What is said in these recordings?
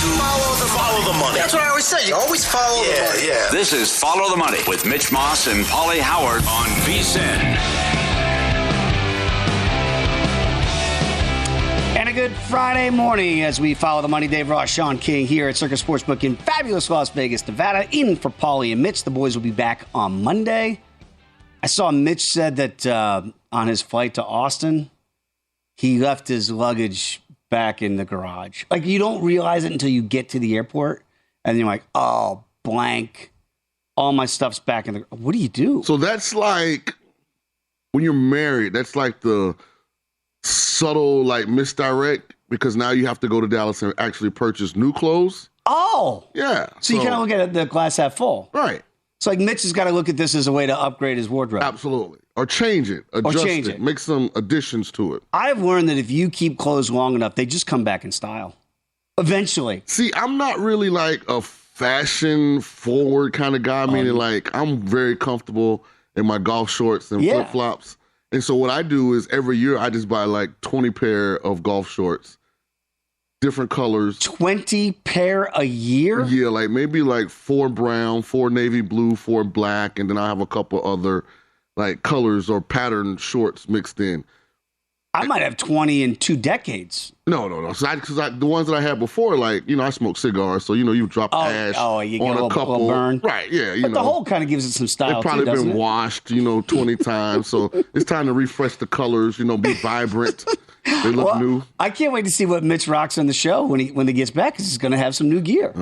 Follow the money. That's what I always say. You always follow the money. Yeah. This is Follow the Money with Mitch Moss and Paulie Howard on VSiN. And a good Friday morning as we follow the money. Dave Ross, Shaun King here at Circus Sportsbook in fabulous Las Vegas, Nevada. In for Paulie and Mitch. The boys will be back on Monday. I saw Mitch said that on his flight to Austin, he left his luggage back in the garage. Like, you don't realize it until you get to the airport, and you're like, oh, blank. All my stuff's back in the... What do you do? So that's like, when you're married, that's like the subtle, like, misdirect, because now you have to go to Dallas and actually purchase new clothes. Oh! Yeah. So you kind of look at it, the glass half full. Right. So, like, Mitch has got to look at this as a way to upgrade his wardrobe. Absolutely. Or change it. Adjust it. Make some additions to it. I've learned that if you keep clothes long enough, they just come back in style. Eventually. See, I'm not really like a fashion forward kind of guy, meaning like I'm very comfortable in my golf shorts and flip-flops. And so what I do is every year I just buy like 20 pair of golf shorts, different colors. 20 pair a year? Yeah, like maybe like 4 brown, 4 navy blue, 4 black, and then I have a couple other like colors or pattern shorts mixed in. I might have 20 in 2 decades. No. So because the ones that I had before, like, I smoke cigars, so, you drop ash you get on a couple. Little burn. Right, yeah. But the whole kind of gives it some style, It's probably too, been washed, 20 times. So it's time to refresh the colors, be vibrant. They look new. I can't wait to see what Mitch rocks on the show when he gets back, because he's going to have some new gear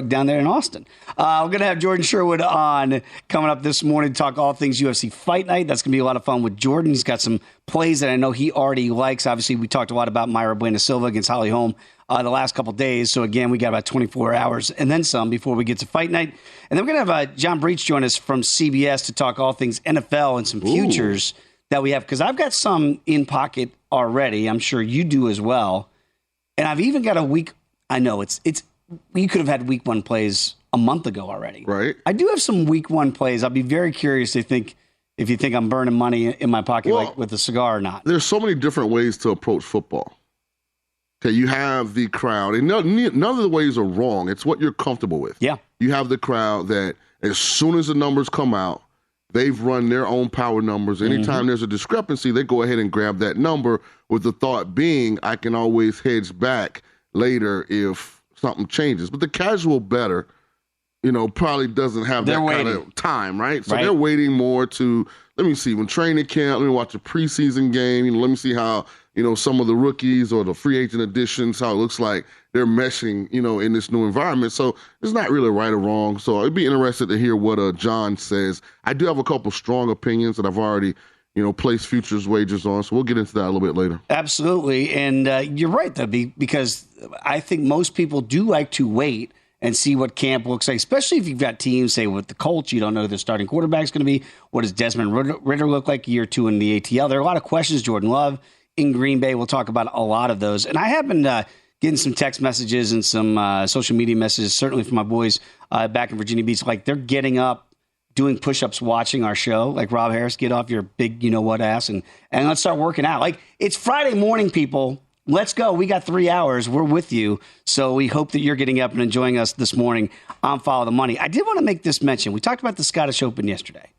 down there in Austin. We're going to have Jordan Sherwood on coming up this morning to talk all things UFC Fight Night. That's going to be a lot of fun with Jordan. He's got some plays that I know he already likes. Obviously, we talked a lot about Mayra Bueno Silva against Holly Holm the last couple of days. So, again, we got about 24 hours and then some before we get to Fight Night. And then we're going to have John Breach join us from CBS to talk all things NFL and some futures that we have, because I've got some in pocket already. I'm sure you do as well. And I've even got a week. I know it's you could have had week 1 plays a month ago already. Right. I do have some week 1 plays. I'll be very curious to think if you think I'm burning money in my pocket like with a cigar or not. There's so many different ways to approach football. Okay, you have the crowd, and none of the ways are wrong. It's what you're comfortable with. Yeah. You have the crowd that as soon as the numbers come out, they've run their own power numbers. Anytime there's a discrepancy, they go ahead and grab that number, with the thought being I can always hedge back later if something changes. But the casual bettor, probably doesn't have that kind of time, right? So they're waiting more to, let me see, when training camp, let me watch a preseason game, let me see how, some of the rookies or the free agent additions, how it looks like they're meshing, in this new environment. So it's not really right or wrong. So I'd be interested to hear what John says. I do have a couple strong opinions that I've already, placed futures wagers on. So we'll get into that a little bit later. Absolutely. And you're right, though, because I think most people do like to wait and see what camp looks like, especially if you've got teams, say, with the Colts, you don't know who the starting quarterback's going to be. What does Desmond Ridder look like year 2 in the ATL? There are a lot of questions. Jordan Love in Green Bay. We'll talk about a lot of those. And I have been getting some text messages and some social media messages, certainly from my boys back in Virginia Beach. Like, they're getting up, doing push-ups, watching our show. Like, Rob Harris, get off your big you-know-what ass and let's start working out. Like, it's Friday morning, people. Let's go. We got 3 hours. We're with you. So we hope that you're getting up and enjoying us this morning on Follow the Money. I did want to make this mention. We talked about the Scottish Open yesterday,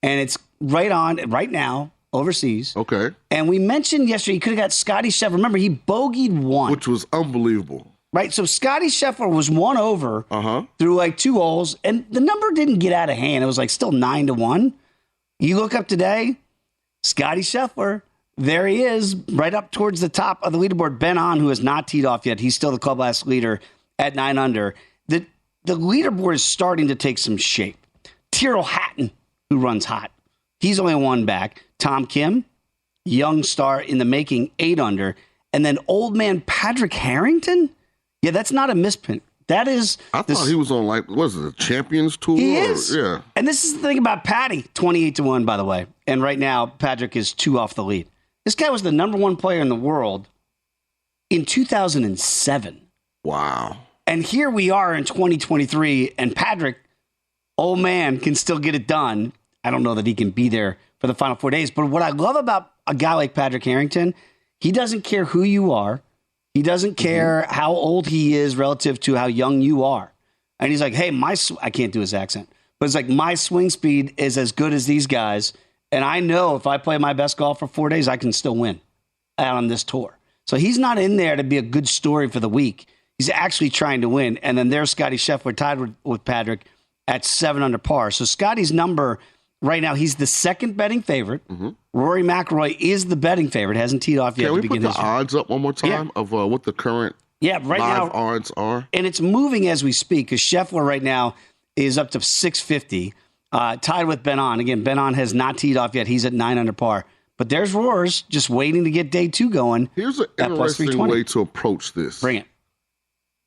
and it's right now, overseas. Okay. And we mentioned yesterday he could have got Scottie Scheffler. Remember, he bogeyed 1. Which was unbelievable. Right? So Scottie Scheffler was 1 over through like 2 holes, and the number didn't get out of hand. It was like still 9-1. You look up today, Scottie Scheffler, there he is, right up towards the top of the leaderboard. Ben On, who has not teed off yet, he's still the club last leader at 9 under. The leaderboard is starting to take some shape. Tyrrell Hatton, who runs hot, he's only 1 back. Tom Kim, young star in the making, 8 under. And then old man Patrick Harrington? Yeah, that's not a mispin. That is... I thought he was on, like, what is it, a Champions Tour? He is. Yeah. And this is the thing about Patty, 28-1, by the way. And right now, Patrick is 2 off the lead. This guy was the number 1 player in the world in 2007. Wow. And here we are in 2023, and Patrick, old man, can still get it done. I don't know that he can be there for the final 4 days. But what I love about a guy like Patrick Harrington, he doesn't care who you are. He doesn't care how old he is relative to how young you are. And he's like, hey, I can't do his accent, but it's like my swing speed is as good as these guys. And I know if I play my best golf for 4 days, I can still win out on this tour. So he's not in there to be a good story for the week. He's actually trying to win. And then there's Scotty Scheffler tied with Patrick at 7 under par. So Scotty's number right now, he's the second betting favorite. Rory McIlroy is the betting favorite. Hasn't teed off yet. Can we put the odds up one more time of what the current right live now odds are? And it's moving as we speak because Scheffler right now is up to 650, tied with Ben On. Again, Ben On has not teed off yet. He's at 9 under par. But there's Roars just waiting to get day 2 going. Here's an interesting way to approach this. Bring it.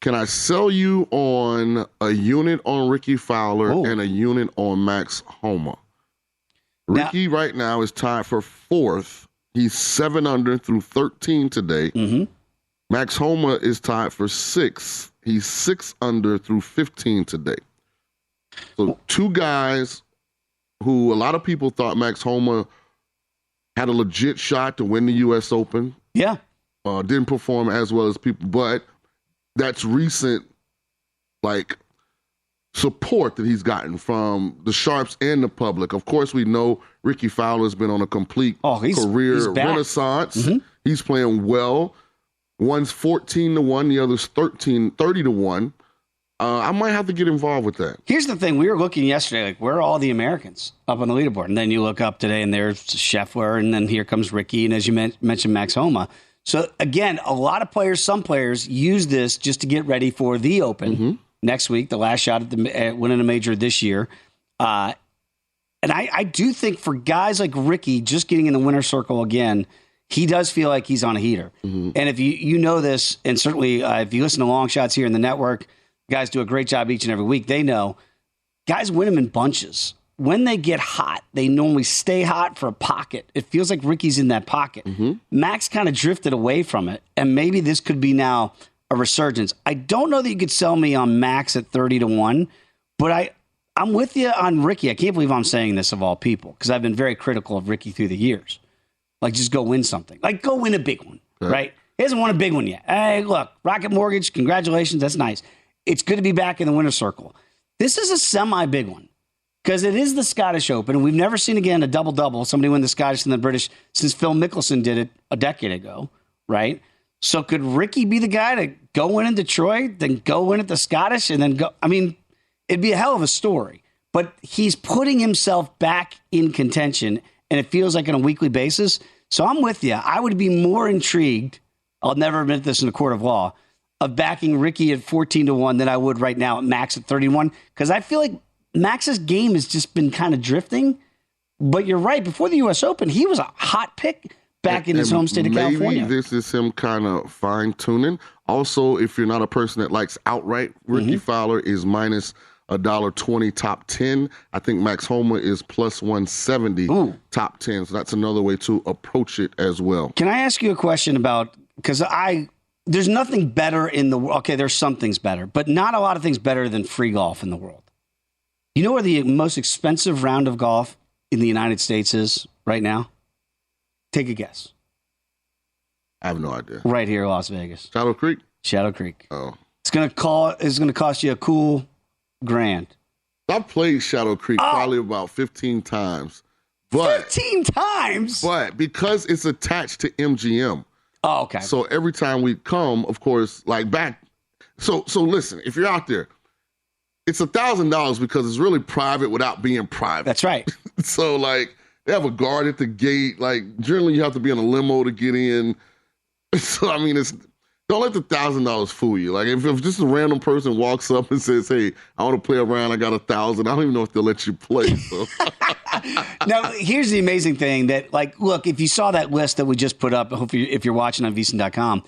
Can I sell you on a unit on Ricky Fowler and a unit on Max Homa? Ricky right now is tied for 4th. He's 7 under through 13 today. Max Homa is tied for 6th. He's 6 under through 15 today. So 2 guys who a lot of people thought Max Homa had a legit shot to win the U.S. Open. Yeah. Didn't perform as well as people, but that's recent, support that he's gotten from the sharps and the public. Of course, we know Ricky Fowler's been on a complete career renaissance. He's playing well. One's 14-1, the other's 30-1. I might have to get involved with that. Here's the thing. We were looking yesterday, where are all the Americans up on the leaderboard? And then you look up today, and there's Scheffler, and then here comes Ricky, and as you mentioned, Max Homa. So, again, a lot of players, some players, use this just to get ready for the Open next week, the last shot at winning a major this year. And I do think for guys like Ricky, just getting in the winner's circle again, he does feel like he's on a heater. And if you know this, and certainly if you listen to Long Shots here in the network, guys do a great job each and every week. They know guys win them in bunches. When they get hot, they normally stay hot for a pocket. It feels like Ricky's in that pocket. Max kind of drifted away from it, and maybe this could be now a resurgence. I don't know that you could sell me on Max at 30-1, but I'm with you on Ricky. I can't believe I'm saying this of all people because I've been very critical of Ricky through the years. Like, just go win something. Like, go win a big one, right? He hasn't won a big one yet. Hey, look, Rocket Mortgage, congratulations. That's nice. It's good to be back in the winner's circle. This is a semi-big one because it is the Scottish Open, and we've never seen again a double-double, somebody win the Scottish and the British since Phil Mickelson did it a decade ago, right? So could Ricky be the guy to go win in Detroit, then go win at the Scottish, and then go? I mean, it'd be a hell of a story, but he's putting himself back in contention, and it feels like on a weekly basis. So I'm with you. I would be more intrigued, I'll never admit this in a court of law, of backing Ricky at 14-1 than I would right now at Max at 31, because I feel like Max's game has just been kind of drifting. But you're right. Before the U.S. Open, he was a hot pick back in his home state of California. Maybe this is him kind of fine-tuning. Also, if you're not a person that likes outright, Ricky Fowler is minus $1.20 top 10. I think Max Homa is plus 170 top 10. So that's another way to approach it as well. Can I ask you a question about, because there's nothing better in the world. Okay, there's some things better, but not a lot of things better than free golf in the world. You know where the most expensive round of golf in the United States is right now? Take a guess. I have no idea. Right here, Las Vegas. Shadow Creek? Shadow Creek. Oh. It's gonna cost you a cool $1,000. I've played Shadow Creek probably about 15 times. But 15 times? But because it's attached to MGM. Oh, okay. So every time we come, of course, like back. So listen, if you're out there, it's $1,000 because it's really private without being private. That's right. So like they have a guard at the gate. Like generally you have to be in a limo to get in. So I mean, don't let the $1,000 fool you. Like if just a random person walks up and says, "Hey, I want to play around. I got $1,000." I don't even know if they'll let you play. So. Now, here's the amazing thing that, like, look, if you saw that list that we just put up, hopefully if you're watching on vsin.com,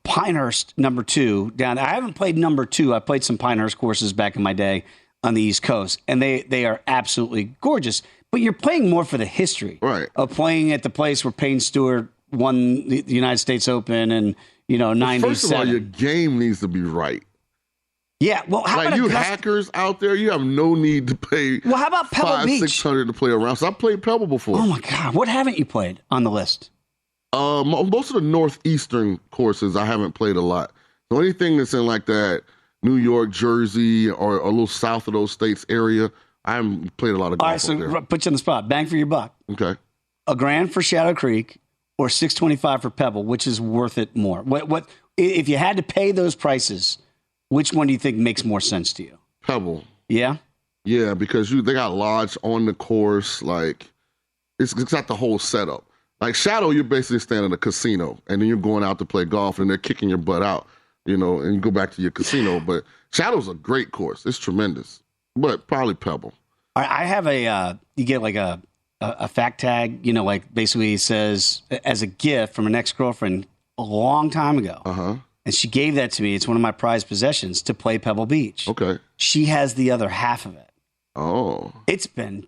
Pinehurst, number 2, down. I haven't played number 2. I played some Pinehurst courses back in my day on the East Coast, and they are absolutely gorgeous. But you're playing more for the history of playing at the place where Payne Stewart won the United States Open and, 97. First of all, your game needs to be right. Yeah, well, how about you hackers out there? You have no need to pay. Well, how about Pebble Beach? $500-$600 to play around. So I played Pebble before. Oh my God, what haven't you played on the list? Most of the northeastern courses I haven't played a lot. So anything that's in like that New York, Jersey, or a little south of those states area, I haven't played a lot of golf. All right, so put you on the spot. Bang for your buck. Okay. $1,000 for Shadow Creek or $625 for Pebble, which is worth it more? What if you had to pay those prices, which one do you think makes more sense to you? Pebble. Yeah? Yeah, because they got lodge on the course. Like, it's got the whole setup. Like Shadow, you're basically staying at a casino, and then you're going out to play golf, and they're kicking your butt out, and you go back to your casino. But Shadow's a great course. It's tremendous. But probably Pebble. I have you get like a fact tag, like basically it says, as a gift from an ex-girlfriend a long time ago. Uh-huh. And she gave that to me. It's one of my prized possessions to play Pebble Beach. Okay. She has the other half of it. Oh. It's been...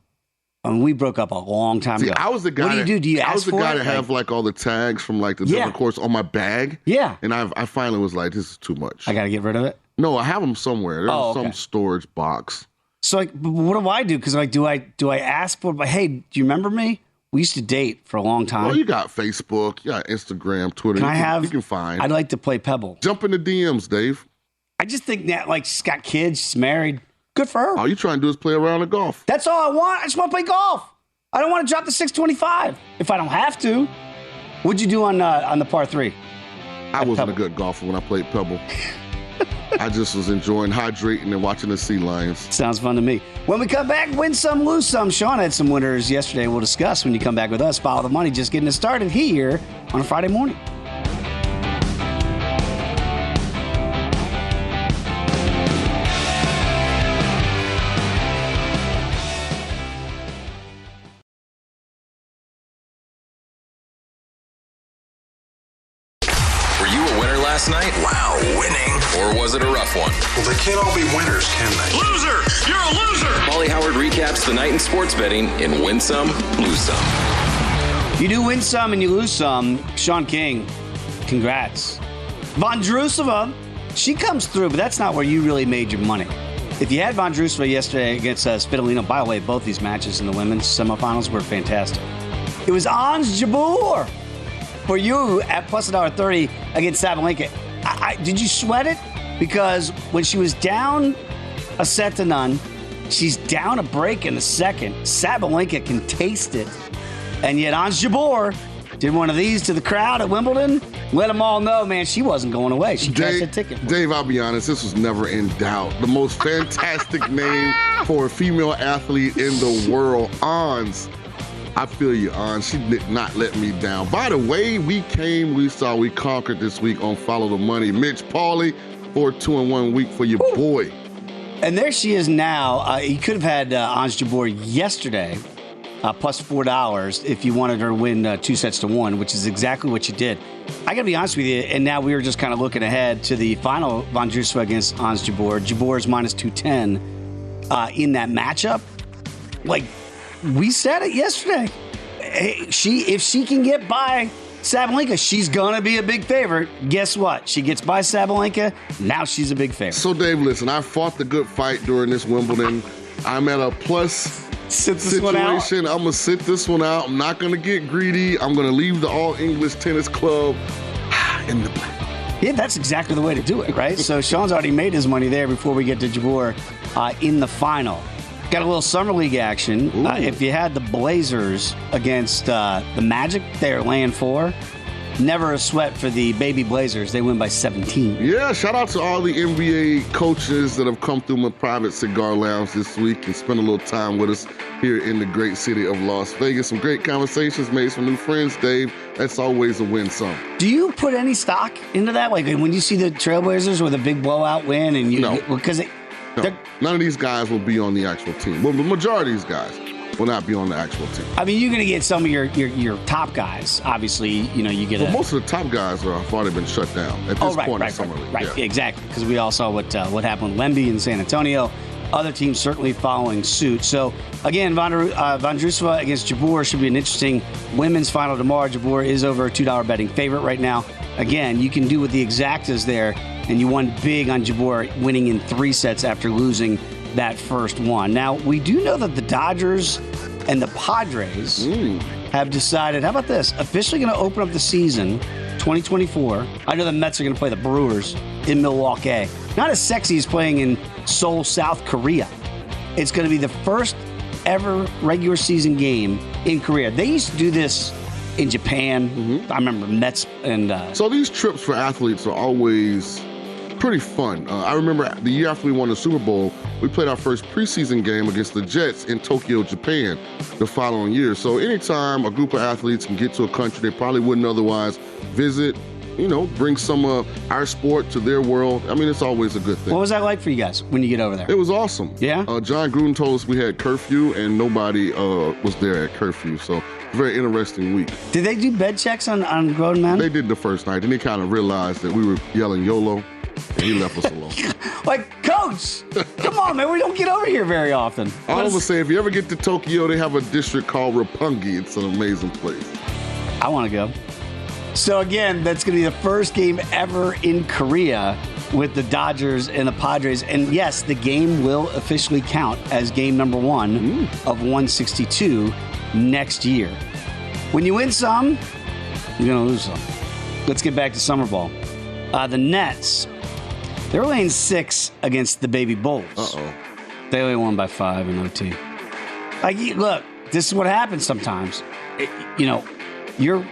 we broke up a long time ago. I was the guy. What do you do? Do you ask for it? I was the guy that have like all the tags from like the different course on my bag. Yeah. And I finally was like, this is too much. I got to get rid of it? No, I have them somewhere. There's some storage box. So like, what do I do? Because like, do I ask for? But hey, do you remember me? We used to date for a long time. Well, you got Facebook, you got Instagram, Twitter. You can find. I'd like to play Pebble. Jump in the DMs, Dave. I just think that like she's got kids, she's married. Good for her. All you trying to do is play around the golf. That's all I want. I just want to play golf. I don't want to drop the 625 if I don't have to. What'd you do on the par 3? I wasn't a good golfer when I played Pebble. I just was enjoying hydrating and watching the sea lions. Sounds fun to me. When we come back, win some, lose some. Shaun had some winners yesterday. We'll discuss when you come back with us. Follow the money, just getting it started here on a Friday morning. Last night? Wow, winning. Or was it a rough one? Well, they can't all be winners, can they? Loser! You're a loser! Molly Howard recaps the night in sports betting in Win Some, Lose Some. You do win some and you lose some. Shaun King, congrats. Vondrousova, she comes through, but that's not where you really made your money. If you had Vondrousova yesterday against Svitolina, by the way, both these matches in the women's semifinals were fantastic. It was Ons Jabeur for you at plus $1.30 against Sabalenka. Did you sweat it? Because when she was down a set to none, she's down a break in the second. Sabalenka can taste it. And yet Ons Jabeur did one of these to the crowd at Wimbledon. Let them all know, man, she wasn't going away. She cashed a ticket. Dave, I'll be honest, this was never in doubt. The most fantastic name for a female athlete in the world, Ons. I feel you, Ons. She did not let me down. By the way, we saw, we conquered this week on Follow the Money. Mitch Pauly, 4-2-1 week for your boy. And there she is now. You could have had Ons Jabeur yesterday, plus $4 if you wanted her to win 2-1, which is exactly what you did. I got to be honest with you, and now we were just kind of looking ahead to the final Vondrousova against Ons Jabeur. Jabeur's minus 210 in that matchup. Like, we said it yesterday. If she can get by Sabalenka, she's going to be a big favorite. Guess what? She gets by Sabalenka. Now she's a big favorite. So, Dave, listen, I fought the good fight during this Wimbledon. I'm at a plus situation. I'm going to sit this one out. I'm not going to get greedy. I'm going to leave the All English Tennis Club in the black. Yeah, that's exactly the way to do it, right? So Shaun's already made his money there before we get to Jabeur in the final. Got a little Summer League action. If you had the Blazers against the Magic, they're laying 4. Never a sweat for the baby Blazers. They win by 17. Yeah, shout out to all the NBA coaches that have come through my private cigar lounge this week and spent a little time with us here in the great city of Las Vegas. Some great conversations, made some new friends, Dave. That's always a win some. Do you put any stock into that? Like when you see the Trailblazers with a big blowout win and you... No. Because none of these guys will be on the actual team. Well, the majority of these guys will not be on the actual team. I mean, you're going to get some of your top guys. Obviously, you get. Well, most of the top guys have already been shut down at this point in Summer League. Right, exactly. Because we all saw what happened with Wemby in San Antonio. Other teams certainly following suit. So again, Vondrousova against Jabeur should be an interesting women's final tomorrow. Jabeur is over a $2 betting favorite right now. Again, you can do with the exactas there. And you won big on Jabeur, winning in 3 sets after losing that first one. Now, we do know that the Dodgers and the Padres have decided, how about this? Officially going to open up the season 2024. I know the Mets are going to play the Brewers in Milwaukee. Not as sexy as playing in Seoul, South Korea. It's going to be the first ever regular season game in Korea. They used to do this in Japan. Mm-hmm. I remember Mets and... So these trips for athletes are always pretty fun. I remember the year after we won the Super Bowl, we played our first preseason game against the Jets in Tokyo, Japan the following year. So anytime a group of athletes can get to a country they probably wouldn't otherwise visit, bring some of our sport to their world. I mean, it's always a good thing. What was that like for you guys when you get over there? It was awesome. Yeah? John Gruden told us we had curfew and nobody was there at curfew. So very interesting week. Did they do bed checks on grown men? They did the first night, and he kind of realized that we were yelling YOLO, and he left us alone. Like, Coach, come on, man. We don't get over here very often. All of us say, if you ever get to Tokyo, they have a district called Roppongi. It's an amazing place. I want to go. So, again, that's going to be the first game ever in Korea with the Dodgers and the Padres. And, yes, the game will officially count as game number 1 of 162 next year. When you win some, you're going to lose some. Let's get back to summer ball. The Nets, they're laying 6 against the Baby Bulls. Uh-oh. They only won by 5 in OT. Look, this is what happens sometimes. You're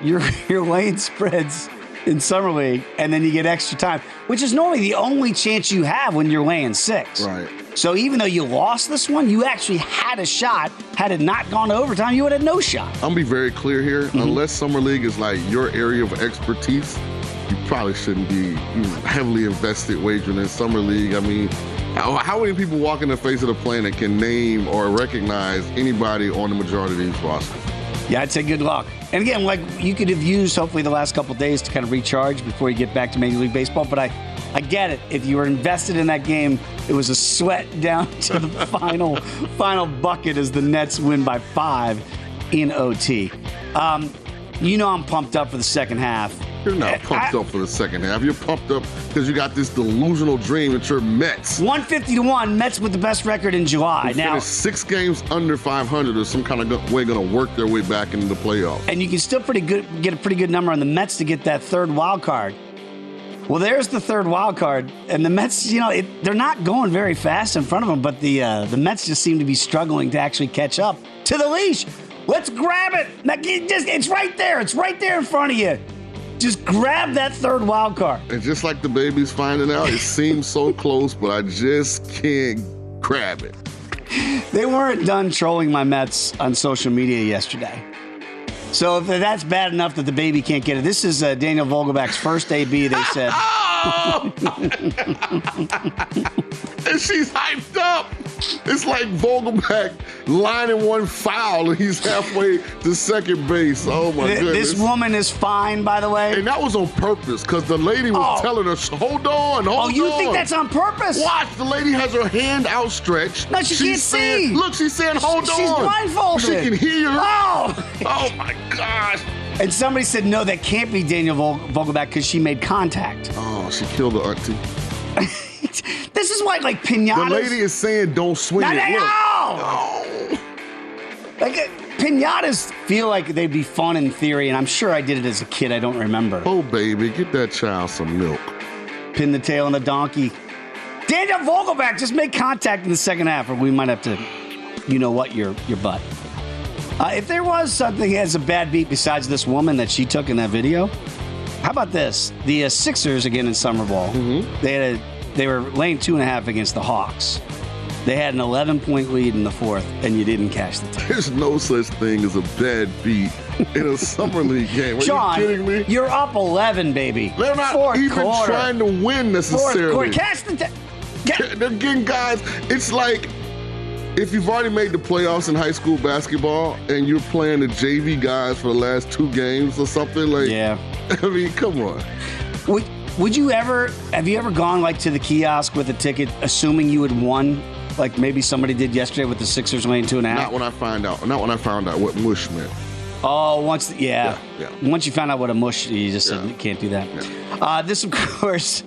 laying spreads in summer league, and then you get extra time, which is normally the only chance you have when you're laying 6. Right. So even though you lost this one, you actually had a shot. Had it not gone to overtime, you would have no shot. I'm going to be very clear here. Mm-hmm. Unless summer league is like your area of expertise, you probably shouldn't be heavily invested wagering in summer league. I mean, how many people walking the face of the planet can name or recognize anybody on the majority of these rosters? Yeah, I'd say good luck. And again, you could have used hopefully the last couple of days to kind of recharge before you get back to Major League Baseball. But I get it. If you were invested in that game, it was a sweat down to the final bucket as the Nets win by 5 in OT. I'm pumped up for the second half. You're not pumped up for the second half. You're pumped up because you got this delusional dream that you're Mets. 150-1, Mets with the best record in July. Now, 6 games under 500 or some kind of way going to work their way back into the playoffs. And you can still get a pretty good number on the Mets to get that third wild card. Well, there's the third wild card, and the Mets, they're not going very fast in front of them, but the Mets just seem to be struggling to actually catch up to the leash. Let's grab it. It's right there. It's right there in front of you. Just grab that third wild card. And just like the baby's finding out, it seems so close, but I just can't grab it. They weren't done trolling my Mets on social media yesterday. So if that's bad enough that the baby can't get it, this is Daniel Vogelback's first AB, they said. And she's hyped up. It's like Vogelback lining one foul, and he's halfway to second base. Oh, my goodness. This woman is fine, by the way. And that was on purpose, because the lady was telling us, hold on. Oh, you think that's on purpose? Watch, the lady has her hand outstretched. No, she can't see. Look, she's saying, hold on. She's blindfolded. She can hear. Oh, my gosh. And somebody said, no, that can't be Daniel Vogelback because she made contact. Oh, she killed her auntie. This is why, pinatas. The lady is saying, don't swing it. Look. Oh. Pinatas feel like they'd be fun in theory, and I'm sure I did it as a kid. I don't remember. Oh, baby, get that child some milk. Pin the tail on the donkey. Daniel Vogelback just made contact in the second half, or we might have to, your butt. If there was something that has a bad beat besides this woman that she took in that video, how about this? The Sixers, again in summer ball, they were laying 2.5 against the Hawks. They had an 11-point lead in the fourth, and you didn't cash the title. There's no such thing as a bad beat in a summer league game. Are Shaun, you kidding me? You're up 11, baby. They're not trying to win necessarily. Fourth quarter. Cash the Again, guys, it's like if you've already made the playoffs in high school basketball and you're playing the JV guys for the last 2 games or something, yeah. I mean, come on. Have you ever gone to the kiosk with a ticket assuming you had won, like maybe somebody did yesterday with the Sixers laying 2.5? Not when I found out what mush meant. Oh, once you found out what a mush, you just said you can't do that. Yeah. This, of course,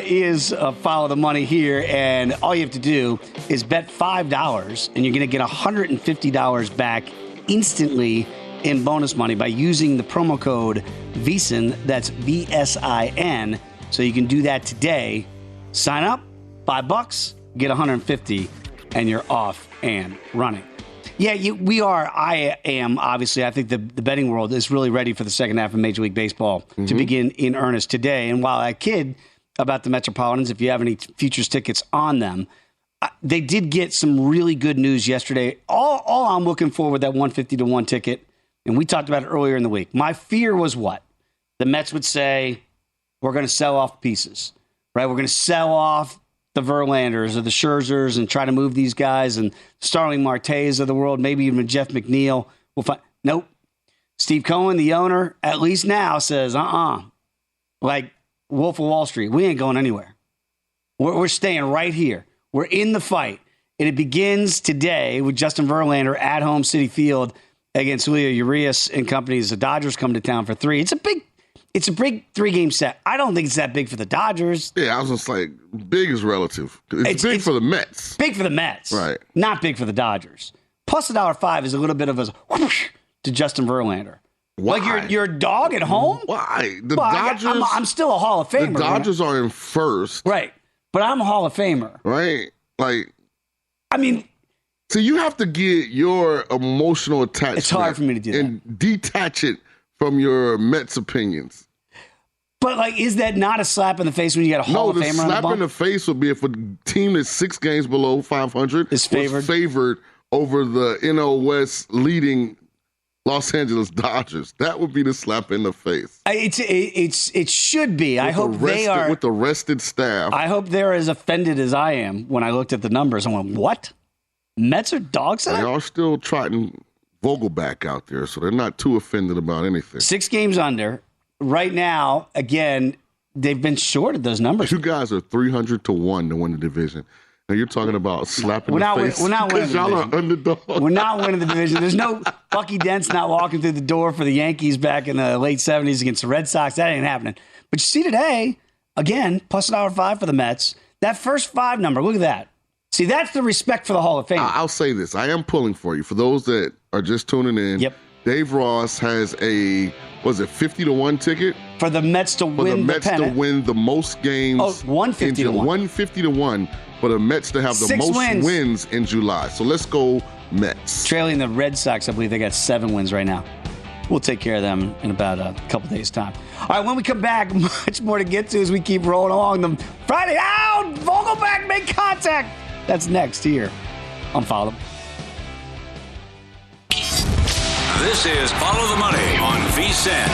is Follow the Money here, and all you have to do is bet $5, and you're going to get $150 back instantly in bonus money by using the promo code VSIN. That's VSIN. So you can do that today. Sign up, $5, get 150, and you're off and running. Yeah, I am, obviously. I think the betting world is really ready for the second half of Major League Baseball to begin in earnest today. And while I kid about the Metropolitans, if you have any futures tickets on them, they did get some really good news yesterday. All I'm looking for with that 150-1 ticket, and we talked about it earlier in the week, my fear was what? The Mets would say, we're going to sell off pieces, right? We're going to sell off the Verlanders or the Scherzers and try to move these guys and Starling Martes of the world, maybe even Jeff McNeil. We'll find. Nope. Steve Cohen, the owner, at least now says, like Wolf of Wall Street, we ain't going anywhere. We're staying right here. We're in the fight. And it begins today with Justin Verlander at home Citi Field against Julio Urias and company as the Dodgers come to town for 3. It's a big 3-game set. I don't think it's that big for the Dodgers. Yeah, I was just like, big is relative. It's big for the Mets. Big for the Mets. Right. Not big for the Dodgers. Plus $1.05 is a little bit of a whoosh to Justin Verlander. Why? Like you're a dog at home? Why? The Dodgers. I'm still a Hall of Famer. The Dodgers are in first. Right. But I'm a Hall of Famer. Right. Like. I mean. So you have to get your emotional attachment. It's hard for me to do that. And detach it from your Mets opinions. But, like, is that not a slap in the face when you got a Hall of Famer on the bump? No, the slap in the face would be if a team that's 6 games below 500 was favored over the NL West leading Los Angeles Dodgers. That would be the slap in the face. It should be. I hope they are. With the rested staff. I hope they're as offended as I am when I looked at the numbers. I went, what? Mets are dogs? They are still trotting Vogelback out there, so they're not too offended about anything. 6 games under. Right now, again, they've been short of those numbers. You guys are 300 to 1 to win the division. Now you're talking about slapping the face. We're not winning the y'all division. Are underdogs. We're not winning the division. There's no Bucky Dent's not walking through the door for the Yankees back in the late 70s against the Red Sox. That ain't happening. But you see today, again, plus $1.05 for the Mets. That first 5 number, look at that. See, that's the respect for the Hall of Fame. I'll say this. I am pulling for you. For those that are just tuning in, yep. Dave Ross has a, 50 to 1 ticket? For the Mets to win the pennant. To win the most games. 150 to 1. 150 to 1 for the Mets to have the most wins in July. So let's go Mets. Trailing the Red Sox, I believe they got 7 wins right now. We'll take care of them in about a couple days' time. All right, when we come back, much more to get to as we keep rolling along. The Friday out, Vogelback make contact. That's next here on Follow the Money. This is Follow the Money on VSiN.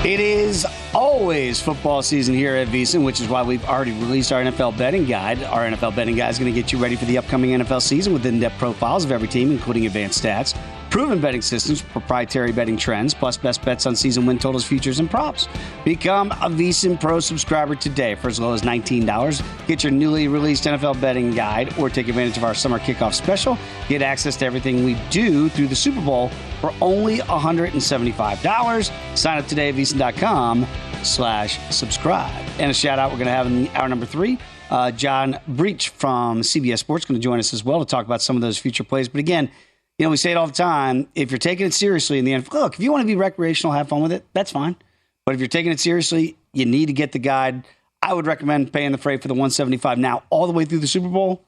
It is always football season here at VSiN, which is why we've already released our NFL betting guide. Our NFL betting guide is going to get you ready for the upcoming NFL season with in-depth profiles of every team, including advanced stats, proven betting systems, proprietary betting trends, plus best bets on season win totals, futures, and props. Become a VSiN Pro subscriber today for as low as $19. Get your newly released NFL betting guide or take advantage of our summer kickoff special. Get access to everything we do through the Super Bowl for only $175. Sign up today at VSiN.com/subscribe. And a shout out we're going to have in hour number 3. John Breach from CBS Sports going to join us as well to talk about some of those future plays. But again, you know, we say it all the time. If you're taking it seriously in the NFL, look, if you want to be recreational, have fun with it, that's fine. But if you're taking it seriously, you need to get the guide. I would recommend paying the freight for the $175 now all the way through the Super Bowl.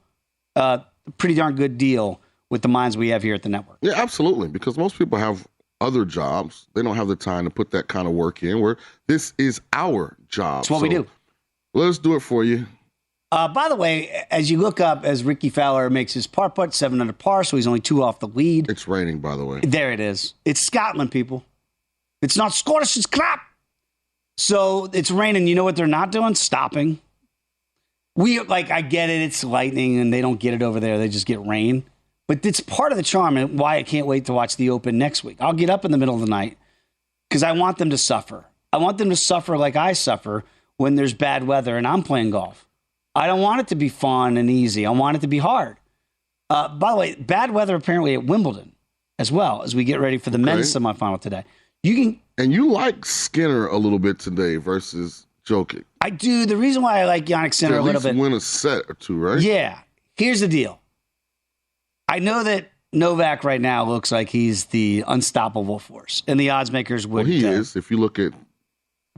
Pretty darn good deal with the minds we have here at the network. Yeah, absolutely. Because most people have other jobs. They don't have the time to put that kind of work in where this is our job. It's what we do. Let's do it for you. By the way, as you look up, as Ricky Fowler makes his par putt, 7 under par, so he's only 2 off the lead. It's raining, by the way. There it is. It's Scotland, people. It's not Scottish, it's crap. So it's raining. You know what they're not doing? Stopping. I get it. It's lightning, and they don't get it over there. They just get rain. But it's part of the charm and why I can't wait to watch the Open next week. I'll get up in the middle of the night because I want them to suffer. I want them to suffer like I suffer when there's bad weather and I'm playing golf. I don't want it to be fun and easy. I want it to be hard. By the way, bad weather apparently at Wimbledon as well as we get ready for the men's semifinal today. And you like Skinner a little bit today versus Jokic. I do. The reason why I like Yannick Sinner a little bit. Win a set or two, right? Yeah. Here's the deal. I know that Novak right now looks like he's the unstoppable force, and the odds makers would. Well, he is. If you look at,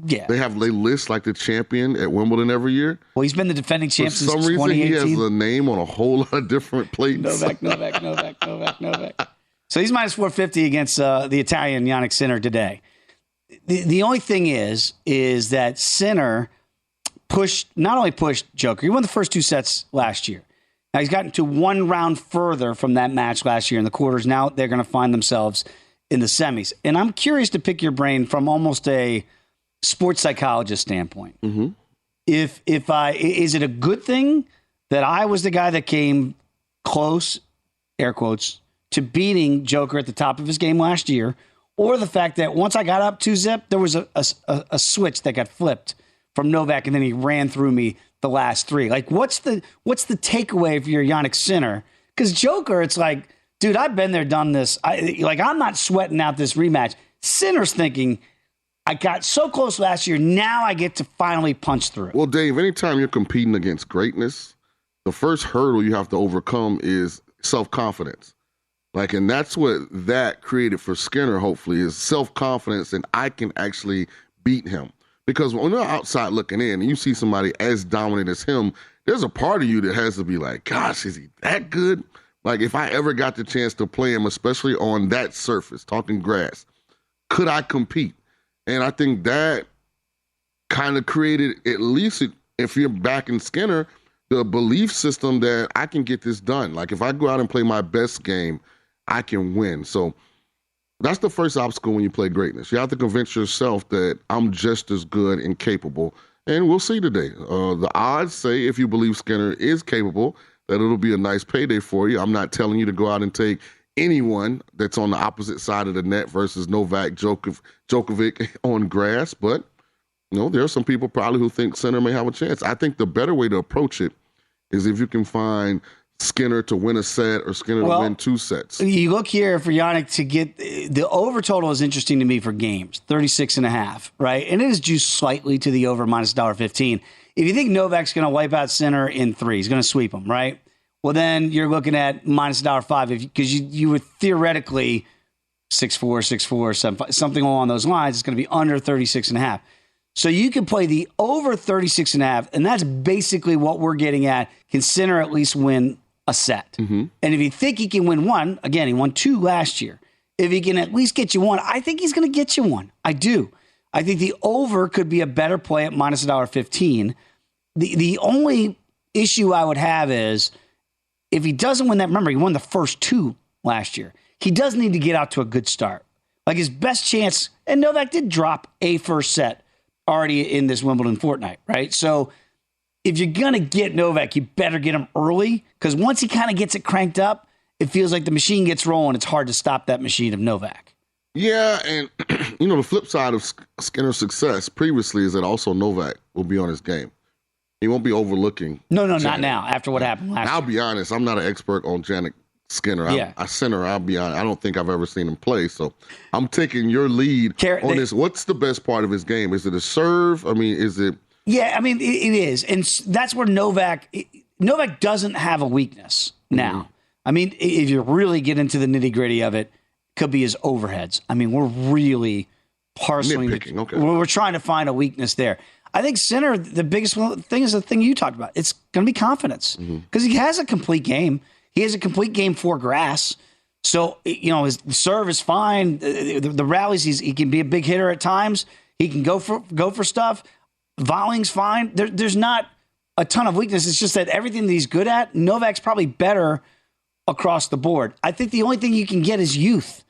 they list like the champion at Wimbledon every year. Well, he's been the defending champ since 2018. For some reason, he has a name on a whole lot of different plates. Novak. So he's minus 450 against the Italian Jannik Sinner today. The only thing is that Sinner not only pushed Joker, he won the first 2 sets last year. Now he's gotten to 1 round further from that match last year in the quarters. Now they're going to find themselves in the semis. And I'm curious to pick your brain from almost a sports psychologist standpoint. Mm-hmm. Is it a good thing that I was the guy that came close, air quotes, to beating Joker at the top of his game last year, or the fact that once I got up 2-zip, there was a switch that got flipped from Novak, and then he ran through me the last 3. Like, what's the takeaway for your Jannik Sinner? Because Joker, it's like, dude, I've been there, done this. I'm not sweating out this rematch. Sinner's thinking, I got so close last year, now I get to finally punch through. Well, Dave, anytime you're competing against greatness, the first hurdle you have to overcome is self-confidence. And that's what that created for Skinner, hopefully, is self-confidence, and I can actually beat him. Because when you're outside looking in and you see somebody as dominant as him, there's a part of you that has to be like, gosh, is he that good? Like, if I ever got the chance to play him, especially on that surface, talking grass, could I compete? And I think that kind of created, at least if you're backing Skinner, the belief system that I can get this done. Like, if I go out and play my best game, I can win. So that's the first obstacle when you play greatness. You have to convince yourself that I'm just as good and capable. And we'll see today. The odds say, if you believe Skinner is capable, that it'll be a nice payday for you. I'm not telling you to go out and take anyone that's on the opposite side of the net versus Novak Djokovic on grass. But, there are some people probably who think Sinner may have a chance. I think the better way to approach it is if you can find Skinner to win a set or Skinner to win 2 sets. You look here for Jannik to get the over total is interesting to me for games, 36.5, right? And it is juiced slightly to the over minus $1.15. If you think Novak's going to wipe out Sinner in 3, he's going to sweep him, right? Well, then you're looking at minus $1.05 because you would theoretically 6-4, 6-4, 7-5, something along those lines. It's going to be under 36.5. So you can play the over 36.5, and that's basically what we're getting at. Can Sinner at least win a set? Mm-hmm. And if you think he can win 1, again, he won 2 last year. If he can at least get you 1, I think he's going to get you 1. I do. I think the over could be a better play at minus $1.15. The only issue I would have is if he doesn't win that, remember, he won the first 2 last year. He does need to get out to a good start. Like his best chance, and Novak did drop a first set already in this Wimbledon fortnight, right? So if you're going to get Novak, you better get him early because once he kind of gets it cranked up, it feels like the machine gets rolling. It's hard to stop that machine of Novak. Yeah, and the flip side of Skinner's success previously is that also Novak will be on his game. He won't be overlooking. No, not now. After what happened last year. I'll be honest. I'm not an expert on Jannik Skinner. I'll be honest. I don't think I've ever seen him play. So I'm taking your lead on this. What's the best part of his game? Is it a serve? I mean, is it? Yeah, I mean, it is. And that's where Novak doesn't have a weakness now. Mm-hmm. I mean, if you really get into the nitty gritty of it, could be his overheads. I mean, we're really parceling. Nitpicking, okay. We're trying to find a weakness there. I think Sinner, the biggest thing is the thing you talked about. It's going to be confidence because he has a complete game. He has a complete game for grass. So, his serve is fine. The rallies, he can be a big hitter at times. He can go for stuff. Volleying's fine. There's not a ton of weakness. It's just that everything that he's good at, Novak's probably better across the board. I think the only thing you can get is youth.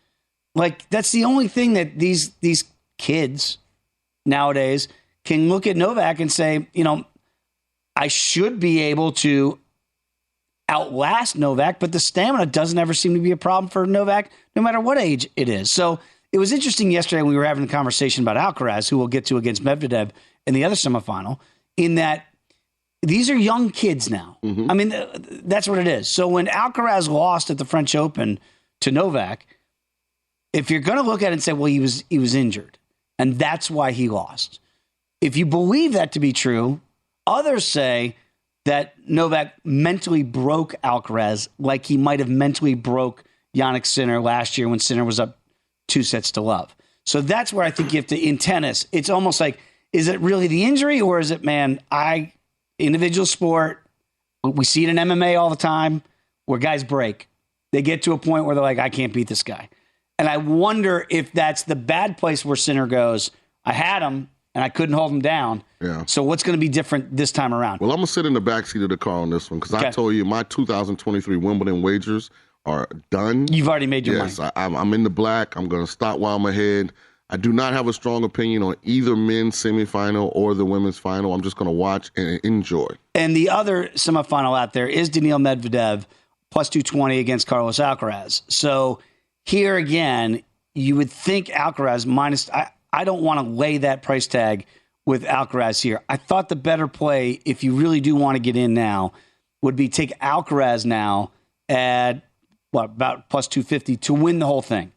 Like, that's the only thing that these kids nowadays can look at Novak and say, I should be able to outlast Novak, but the stamina doesn't ever seem to be a problem for Novak, no matter what age it is. So it was interesting yesterday when we were having a conversation about Alcaraz, who we'll get to against Medvedev in the other semifinal, in that these are young kids now. Mm-hmm. I mean, that's what it is. So when Alcaraz lost at the French Open to Novak, if you're going to look at it and say, well, he was injured, and that's why he lost. If you believe that to be true, others say that Novak mentally broke Alcaraz like he might have mentally broke Jannik Sinner last year when Sinner was up 2-0. So that's where I think you have to, in tennis, it's almost like, is it really the injury or is it, individual sport? We see it in MMA all the time where guys break. They get to a point where they're like, I can't beat this guy. And I wonder if that's the bad place where Sinner goes, I had him and I couldn't hold him down. Yeah. So what's going to be different this time around? Well, I'm going to sit in the backseat of the car on this one because I told you my 2023 Wimbledon wagers are done. You've already made your money. Yes, I'm in the black. I'm going to stop while I'm ahead. I do not have a strong opinion on either men's semifinal or the women's final. I'm just going to watch and enjoy. And the other semifinal out there is Daniil Medvedev plus 220 against Carlos Alcaraz. So here again, you would think Alcaraz minus. I don't want to lay that price tag with Alcaraz here. I thought the better play, if you really do want to get in now, would be take Alcaraz now at about plus 250 to win the whole thing.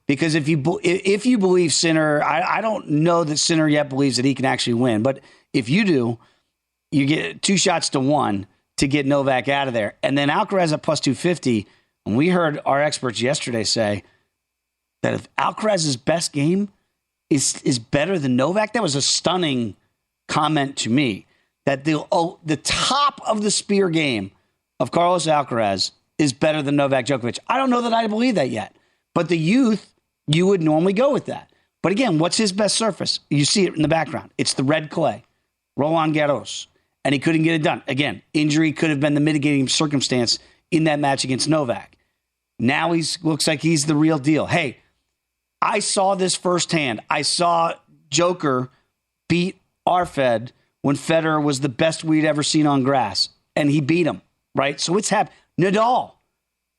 Because if you believe Sinner, I don't know that Sinner yet believes that he can actually win. But if you do, you get 2 shots to 1 to get Novak out of there. And then Alcaraz at plus 250, and we heard our experts yesterday say that if Alcaraz's best game is better than Novak, that was a stunning comment to me. That the top of the spear game of Carlos Alcaraz is better than Novak Djokovic. I don't know that I believe that yet. But the youth, you would normally go with that. But again, what's his best surface? You see it in the background. It's the red clay, Roland Garros. And he couldn't get it done. Again, injury could have been the mitigating circumstance in that match against Novak. Now looks like he's the real deal. Hey, I saw this firsthand. I saw Joker beat Arfed when Federer was the best we'd ever seen on grass. And he beat him, right? So it's happened. Nadal,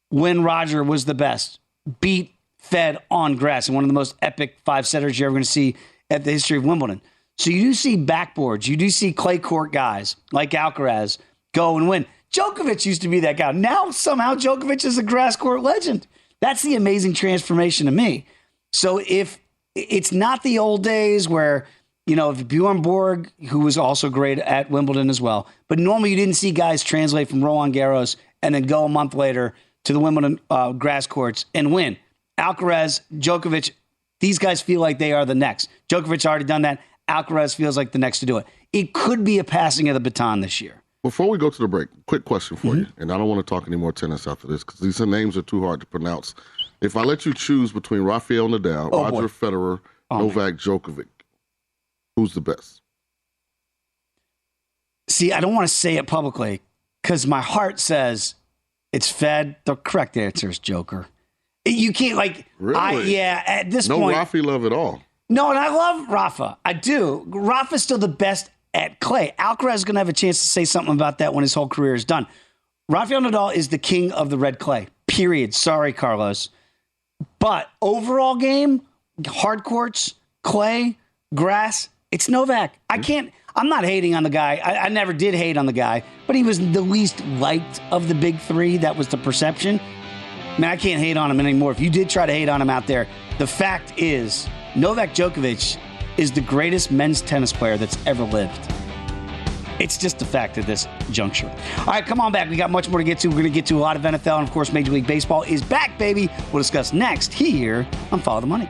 when Roger was the best, beat Fed on grass in one of the most epic 5-setters you're ever going to see at the history of Wimbledon. So you do see backboards. You do see clay court guys like Alcaraz go and win. Djokovic used to be that guy. Now somehow Djokovic is a grass court legend. That's the amazing transformation to me. So if it's not the old days where, if Bjorn Borg, who was also great at Wimbledon as well, but normally you didn't see guys translate from Roland Garros and then go a month later to the Wimbledon grass courts and win. Alcaraz, Djokovic, these guys feel like they are the next. Djokovic's already done that. Alcaraz feels like the next to do it. It could be a passing of the baton this year. Before we go to the break, quick question for you, and I don't want to talk any more tennis after this because these names are too hard to pronounce. If I let you choose between Rafael Nadal, Roger Federer, Novak Djokovic, who's the best? See, I don't want to say it publicly because my heart says it's Fed. The correct answer is Joker. You can't, really? At this point. No Rafa love at all. No, and I love Rafa. I do. Rafa's still the best at clay. Alcaraz is going to have a chance to say something about that when his whole career is done. Rafael Nadal is the king of the red clay, period. Sorry, Carlos. But overall game, hard courts, clay, grass, it's Novak. I'm not hating on the guy. I never did hate on the guy, but he was the least liked of the big three. That was the perception. Man, I can't hate on him anymore. If you did try to hate on him out there, the fact is Novak Djokovic is the greatest men's tennis player that's ever lived. It's just a fact at this juncture. All right, come on back. We got much more to get to. We're going to get to a lot of NFL, and of course, Major League Baseball is back, baby. We'll discuss next here on Follow the Money.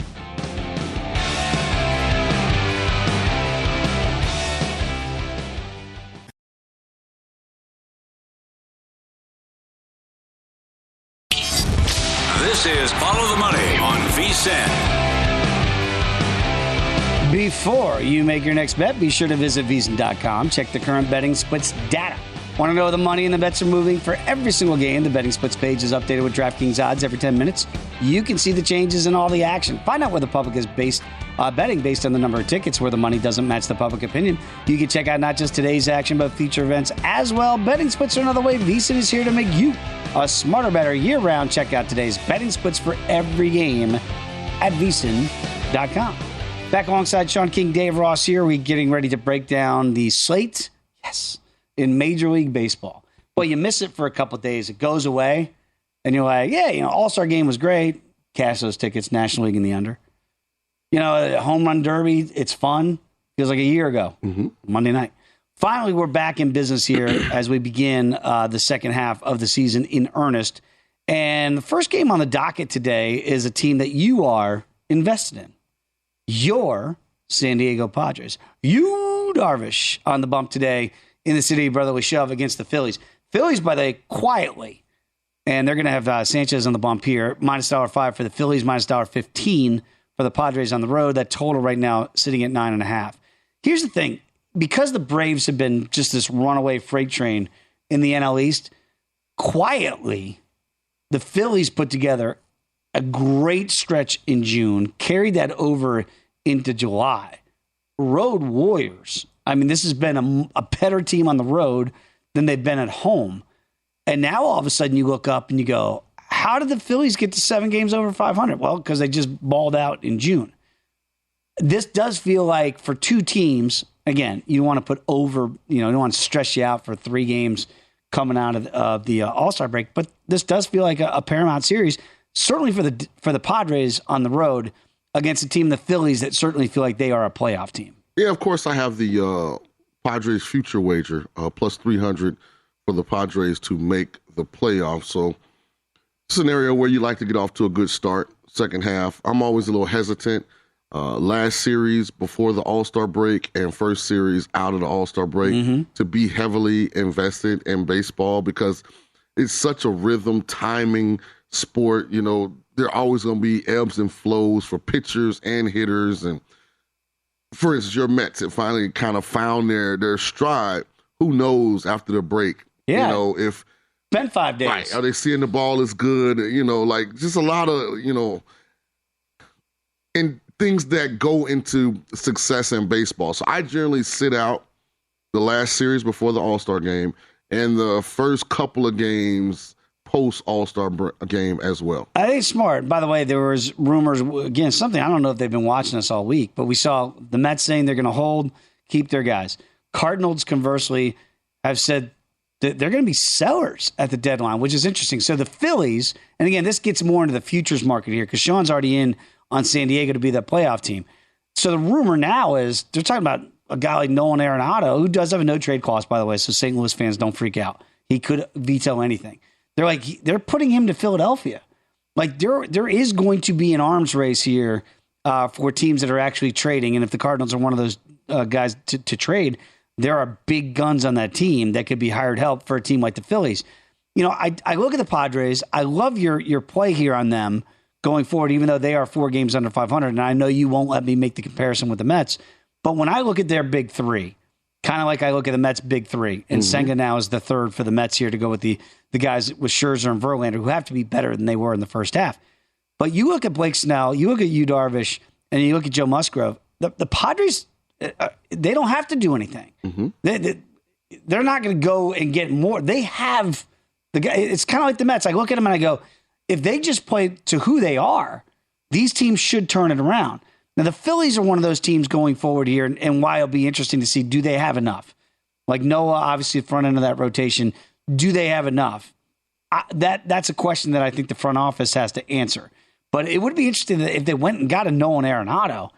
This is Follow the Money on VSiN. Before you make your next bet, be sure to visit VSiN.com. Check the current betting splits data. Want to know where the money and the bets are moving for every single game? The betting splits page is updated with DraftKings odds every 10 minutes. You can see the changes in all the action. Find out where the public is betting based on the number of tickets where the money doesn't match the public opinion. You can check out not just today's action, but future events as well. Betting splits are another way VSiN is here to make you a smarter, better year-round. Check out today's betting splits for every game at VSiN.com. Back alongside Shaun King, Dave Ross here. We're getting ready to break down the slate, in Major League Baseball. Well, you miss it for a couple of days. It goes away, and you're like, All-Star Game was great. Cash those tickets, National League in the under. Home Run Derby, it's fun. Feels like a year ago, Monday night. Finally, we're back in business here as we begin the second half of the season in earnest. And the first game on the docket today is a team that you are invested in. Your San Diego Padres. You, Darvish, on the bump today in the City of Brotherly Shove against the Phillies. Phillies, by the way, quietly. And they're going to have Sanchez on the bump here. Minus $1.05 for the Phillies, minus $1.15 for the Padres on the road. That total right now sitting at 9.5. Here's the thing. Because the Braves have been just this runaway freight train in the NL East, quietly, the Phillies put together a great stretch in June, carried that over into July. Road warriors. I mean, this has been a better team on the road than they've been at home. And now all of a sudden you look up and you go, how did the Phillies get to 7 games over 500? Well, because they just balled out in June. This does feel like for two teams, again, you don't want to put over, you don't want to stress you out for 3 games coming out of the All-Star break, but this does feel like a paramount series, certainly for the Padres on the road against a team, the Phillies, that certainly feel like they are a playoff team. Yeah, of course, I have the Padres future wager, plus 300 for the Padres to make the playoffs. So scenario where you like to get off to a good start, second half. I'm always a little hesitant. Last series before the All-Star break and first series out of the All-Star break to be heavily invested in baseball because it's such a rhythm, timing sport. There are always going to be ebbs and flows for pitchers and hitters. And for instance, your Mets have finally kind of found their stride. Who knows after the break? Yeah. If been 5 days. Right, are they seeing the ball is good? Like just a lot of, and things that go into success in baseball. So I generally sit out the last series before the All-Star game and the first couple of games post All-Star game as well. I think it's smart. By the way, there was rumors, again, something, I don't know if they've been watching us all week, but we saw the Mets saying they're going to keep their guys. Cardinals, conversely, have said that they're going to be sellers at the deadline, which is interesting. So the Phillies, and again, this gets more into the futures market here because Shaun's already in on San Diego to be that playoff team. So the rumor now is they're talking about a guy like Nolan Arenado, who does have a no-trade clause, by the way, so St. Louis fans don't freak out. He could veto anything. They're putting him to Philadelphia. Like there is going to be an arms race here for teams that are actually trading, and if the Cardinals are one of those guys to trade, there are big guns on that team that could be hired help for a team like the Phillies. I look at the Padres. I love your play here on them going forward, even though they are 4 games under 500. And I know you won't let me make the comparison with the Mets. But when I look at their big 3, kind of like I look at the Mets' big 3, and Senga now is the third for the Mets here to go with the guys with Scherzer and Verlander, who have to be better than they were in the first half. But you look at Blake Snell, you look at Yu Darvish, and you look at Joe Musgrove. The Padres, they don't have to do anything. They're not going to go and get more. They have the guy. It's kind of like the Mets. I look at them and I go, if they just play to who they are, these teams should turn it around. Now, the Phillies are one of those teams going forward here, and why it'll be interesting to see, do they have enough? Like Noah, obviously, front end of that rotation, do they have enough? That's a question that I think the front office has to answer. But it would be interesting that if they went and got a Nolan Arenado,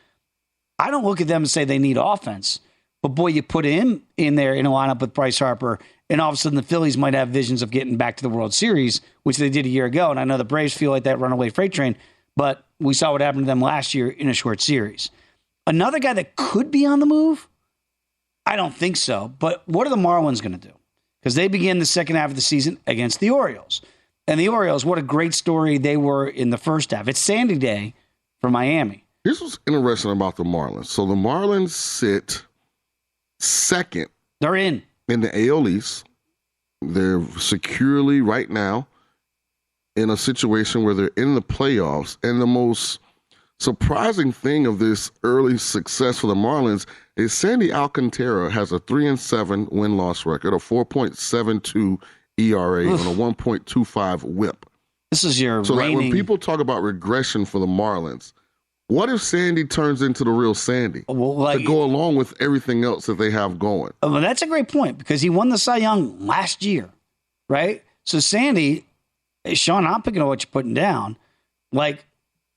I don't look at them and say they need offense. But, boy, you put him in there in a lineup with Bryce Harper, and all of a sudden the Phillies might have visions of getting back to the World Series, which they did a year ago. And I know the Braves feel like that runaway freight train, but we saw what happened to them last year in a short series. Another guy that could be on the move, I don't think so. But what are the Marlins going to do? Because they begin the second half of the season against the Orioles. And the Orioles, what a great story they were in the first half. It's Sandy Day for Miami. Here's what's interesting about the Marlins. So the Marlins sit second. They're in the AL East. They're securely right now in a situation where they're in the playoffs. And the most surprising thing of this early success for the Marlins is Sandy Alcantara has a 3-7 win-loss record, a 4.72 ERA, and a 1.25 WHIP. This is your so reigning... like when people talk about regression for the Marlins, what if Sandy turns into the real Sandy to go along with everything else that they have going? Well, that's a great point because he won the Cy Young last year, right? So Sandy, Shaun, I'm picking up what you're putting down. Like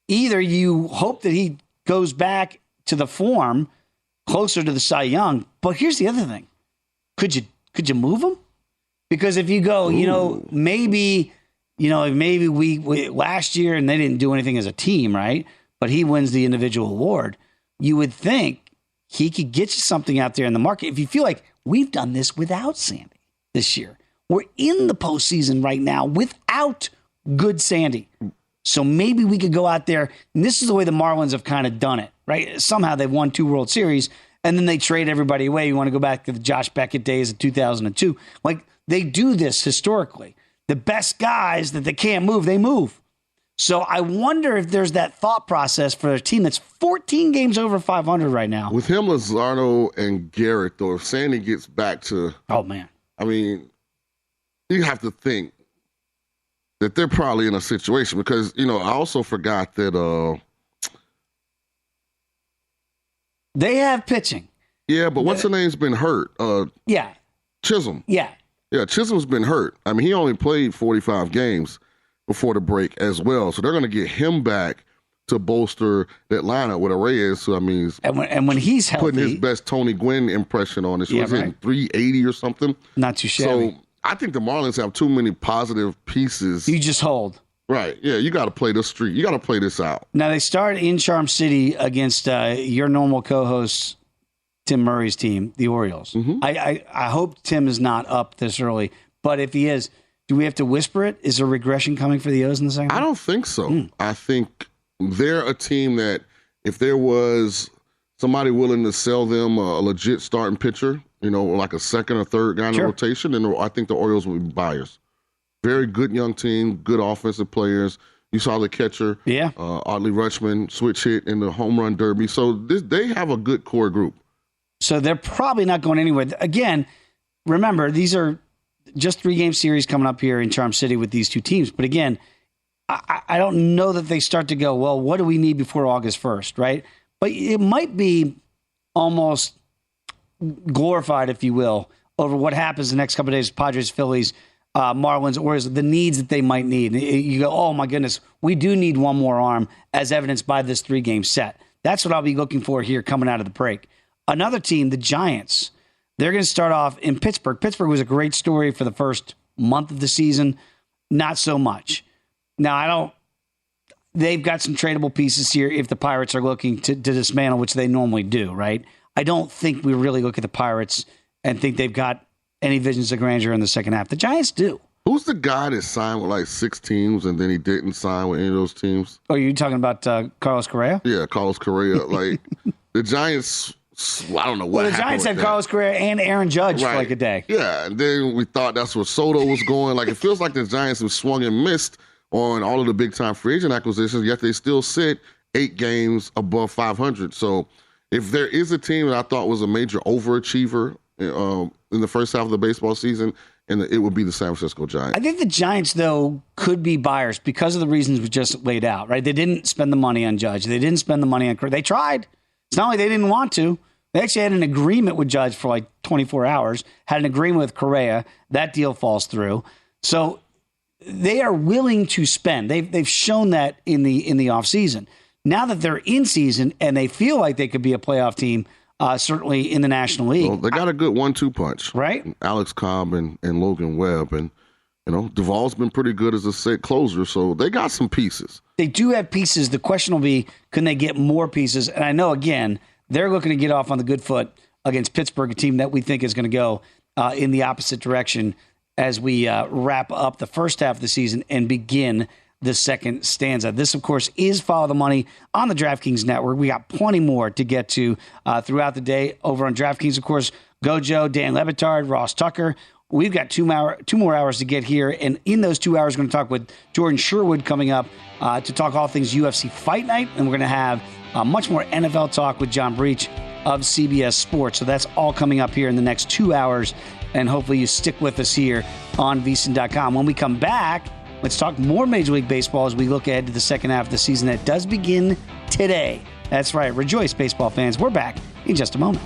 either you hope that he goes back to the form closer to the Cy Young, but here's the other thing: could you move him? Because if you go, maybe maybe we last year and they didn't do anything as a team, right? But he wins the individual award. You would think he could get you something out there in the market. If you feel like we've done this without Sandy this year, we're in the postseason right now without good Sandy. So maybe we could go out there, and this is the way the Marlins have kind of done it, right? Somehow they've won 2 World Series, and then they trade everybody away. You want to go back to the Josh Beckett days of 2002. Like, they do this historically. The best guys that they can't move, they move. So I wonder if there's that thought process for a team that's 14 games over 500 right now. With him, Luzardo, and Garrett, though, if Sandy gets back to... Oh, man. I mean, you have to think that they're probably in a situation because, I also forgot that... they have pitching. Yeah, but what's her name's been hurt? Yeah. Chisholm. Yeah. Yeah, Chisholm's been hurt. I mean, he only played 45 games before the break as well. So they're going to get him back to bolster that lineup with Reyes, who, I mean, and when he's healthy, putting his best Tony Gwynn impression on this. Yeah, Was hitting 380 or something. Not too shabby. So I think the Marlins have too many positive pieces. You just hold. Right. Yeah, you got to play this street. You got to play this out. Now, they start in Charm City against your normal co-host, Tim Murray's team, the Orioles. Mm-hmm. I hope Tim is not up this early, but if he is, do we have to whisper it? Is there regression coming for the O's in the second? I don't think so. I think they're a team that if there was somebody willing to sell them a legit starting pitcher, like a second or third guy in the rotation, then I think the Orioles would be buyers. Very good young team, good offensive players. You saw the catcher, Audley Rutschman, switch hit in the home run derby. So they have a good core group. So they're probably not going anywhere. Again, remember, these are just 3-game series coming up here in Charm City with these two teams. But again, I don't know that they start to go, well, what do we need before August 1st, right? But it might be almost glorified, if you will, over what happens the next couple of days, Padres, Phillies, Marlins, Orioles, the needs that they might need. You go, oh, my goodness, we do need one more arm, as evidenced by this 3-game set. That's what I'll be looking for here coming out of the break. Another team, the Giants, they're going to start off in Pittsburgh. Pittsburgh was a great story for the first month of the season. Not so much. Now, they've got some tradable pieces here if the Pirates are looking to dismantle, which they normally do, right? I don't think we really look at the Pirates and think they've got any visions of grandeur in the second half. The Giants do. Who's the guy that signed with like 6 teams and then he didn't sign with any of those teams? Oh, you're talking about Carlos Correa? Yeah, Carlos Correa. Like, the Giants... I don't know what happened. Well, the Giants had Carlos Correa and Aaron Judge for like a day. Yeah, and then we thought that's where Soto was going. Like, it feels like the Giants have swung and missed on all of the big-time free agent acquisitions, yet they still sit 8 games above 500. So if there is a team that I thought was a major overachiever in the first half of the baseball season, and it would be the San Francisco Giants. I think the Giants, though, could be buyers because of the reasons we just laid out, right? They didn't spend the money on Judge. They didn't spend the money on Correa. They tried. It's not like they didn't want to. They actually had an agreement with Judge for like 24 hours, had an agreement with Correa. That deal falls through. So they are willing to spend. They've shown that in the offseason. Now that they're in season and they feel like they could be a playoff team, certainly in the National League. Well, they got a good 1-2 punch. Right. Alex Cobb and Logan Webb. And, Duvall's been pretty good as a set closer, so they got some pieces. They do have pieces. The question will be, can they get more pieces? And I know, again, they're looking to get off on the good foot against Pittsburgh, a team that we think is going to go in the opposite direction as we wrap up the first half of the season and begin the second stanza. This, of course, is Follow the Money on the DraftKings Network. We got plenty more to get to throughout the day over on DraftKings. Of course, Gojo, Dan Le Batard, Ross Tucker. We've got 2 more hours to get here. And in those 2 hours, we're going to talk with Jordan Sherwood coming up to talk all things UFC Fight Night. And we're going to have much more NFL talk with John Breach of CBS Sports. So that's all coming up here in the next 2 hours. And hopefully you stick with us here on VSiN.com. When we come back, let's talk more Major League Baseball as we look ahead to the second half of the season that does begin today. That's right. Rejoice, baseball fans. We're back in just a moment.